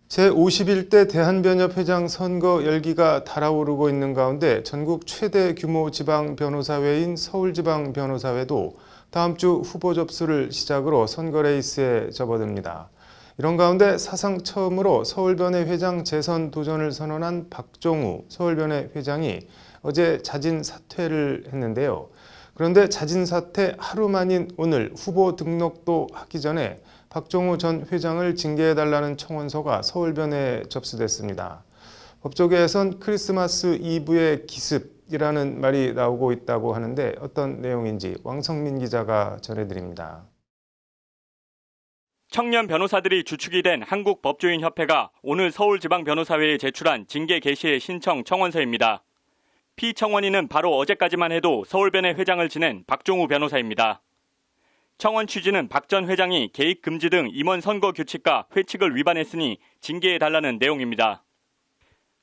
제51대 대한변협회장 선거 열기가 달아오르고 있는 가운데 전국 최대 규모 지방변호사회인 서울지방변호사회도 다음 주 후보 접수를 시작으로 선거 레이스에 접어듭니다. 이런 가운데 사상 처음으로 서울변회 회장 재선 도전을 선언한 박종우 서울변회 회장이 어제 자진 사퇴를 했는데요. 그런데 자진 사퇴 하루 만인 오늘 후보 등록도 하기 전에 박종우 전 회장을 징계해달라는 청원서가 서울변회에 접수됐습니다. 법조계에선 크리스마스 이브의 기습이라는 말이 나오고 있다고 하는데 어떤 내용인지 왕성민 기자가 전해드립니다. 청년 변호사들이 주축이 된 한국법조인협회가 오늘 서울지방변호사회에 제출한 징계 개시의 신청 청원서입니다. 피청원인은 바로 어제까지만 해도 서울변회 회장을 지낸 박종우 변호사입니다. 청원 취지는 박 전 회장이 개입 금지 등 임원 선거 규칙과 회칙을 위반했으니 징계해달라는 내용입니다.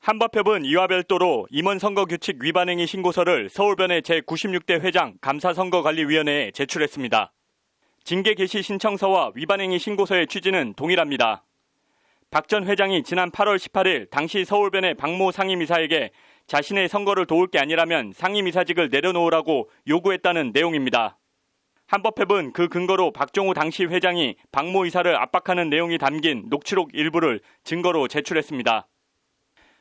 한법협은 이와 별도로 임원 선거 규칙 위반 행위 신고서를 서울변회 제96대 회장 감사선거관리위원회에 제출했습니다. 징계 개시 신청서와 위반 행위 신고서의 취지는 동일합니다. 박 전 회장이 지난 8월 18일 당시 서울변회 박모 상임이사에게 자신의 선거를 도울 게 아니라면 상임이사직을 내려놓으라고 요구했다는 내용입니다. 한법협은 그 근거로 박종우 당시 회장이 박모 이사를 압박하는 내용이 담긴 녹취록 일부를 증거로 제출했습니다.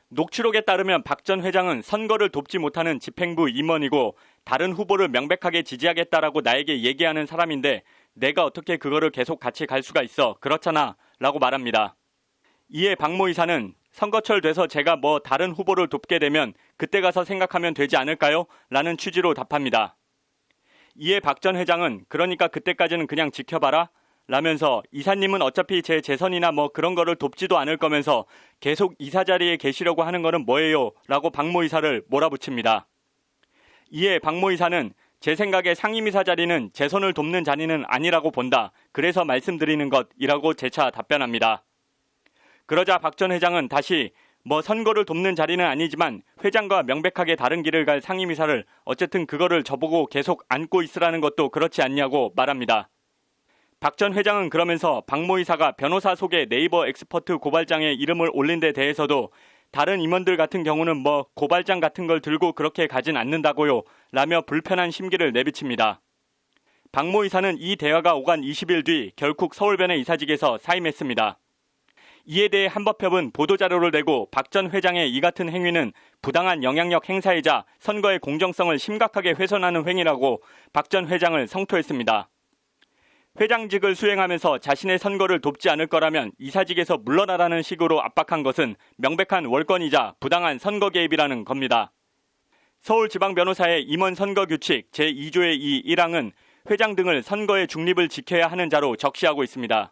녹취록에 따르면 박 전 회장은 선거를 돕지 못하는 집행부 임원이고 다른 후보를 명백하게 지지하겠다라고 나에게 얘기하는 사람인데 내가 어떻게 그거를 계속 같이 갈 수가 있어 그렇잖아 라고 말합니다. 이에 박모 이사는 선거철 돼서 제가 뭐 다른 후보를 돕게 되면 그때 가서 생각하면 되지 않을까요? 라는 취지로 답합니다. 이에 박 전 회장은 그러니까 그때까지는 그냥 지켜봐라 라면서 이사님은 어차피 제 재선이나 뭐 그런 거를 돕지도 않을 거면서 계속 이사 자리에 계시려고 하는 거는 뭐예요? 라고 박모 이사를 몰아붙입니다. 이에 박모 이사는 제 생각에 상임이사 자리는 재선을 돕는 자리는 아니라고 본다. 그래서 말씀드리는 것이라고 재차 답변합니다. 그러자 박 전 회장은 다시 뭐 선거를 돕는 자리는 아니지만 회장과 명백하게 다른 길을 갈 상임이사를 어쨌든 그거를 저보고 계속 안고 있으라는 것도 그렇지 않냐고 말합니다. 박 전 회장은 그러면서 박모 이사가 변호사 속의 네이버 엑스퍼트 고발장에 이름을 올린 데 대해서도 다른 임원들 같은 경우는 뭐 고발장 같은 걸 들고 그렇게 가진 않는다고요 라며 불편한 심기를 내비칩니다. 박모 이사는 이 대화가 오간 20일 뒤 결국 서울변회 이사직에서 사임했습니다. 이에 대해 한법협은 보도자료를 내고 박 전 회장의 이 같은 행위는 부당한 영향력 행사이자 선거의 공정성을 심각하게 훼손하는 행위라고 박 전 회장을 성토했습니다. 회장직을 수행하면서 자신의 선거를 돕지 않을 거라면 이사직에서 물러나라는 식으로 압박한 것은 명백한 월권이자 부당한 선거 개입이라는 겁니다. 서울지방변호사의 임원 선거규칙 제2조의 2 1항은 회장 등을 선거의 중립을 지켜야 하는 자로 적시하고 있습니다.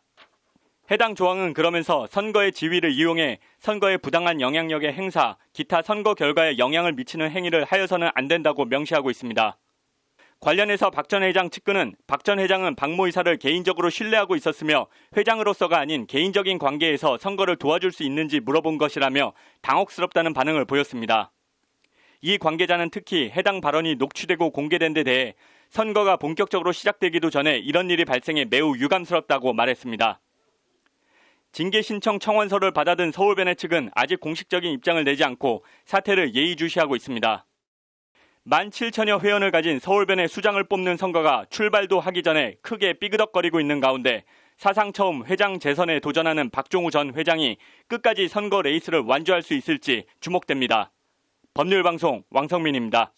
해당 조항은 그러면서 선거의 지위를 이용해 선거의 부당한 영향력의 행사, 기타 선거 결과에 영향을 미치는 행위를 하여서는 안 된다고 명시하고 있습니다. 관련해서 박 전 회장 측근은 박 전 회장은 박모 이사를 개인적으로 신뢰하고 있었으며 회장으로서가 아닌 개인적인 관계에서 선거를 도와줄 수 있는지 물어본 것이라며 당혹스럽다는 반응을 보였습니다. 이 관계자는 특히 해당 발언이 녹취되고 공개된 데 대해 선거가 본격적으로 시작되기도 전에 이런 일이 발생해 매우 유감스럽다고 말했습니다. 징계 신청 청원서를 받아든 서울변회 측은 아직 공식적인 입장을 내지 않고 사태를 예의주시하고 있습니다. 17,000여 회원을 가진 서울변회 수장을 뽑는 선거가 출발도 하기 전에 크게 삐그덕거리고 있는 가운데 사상 처음 회장 재선에 도전하는 박종우 전 회장이 끝까지 선거 레이스를 완주할 수 있을지 주목됩니다. 법률방송 왕성민입니다.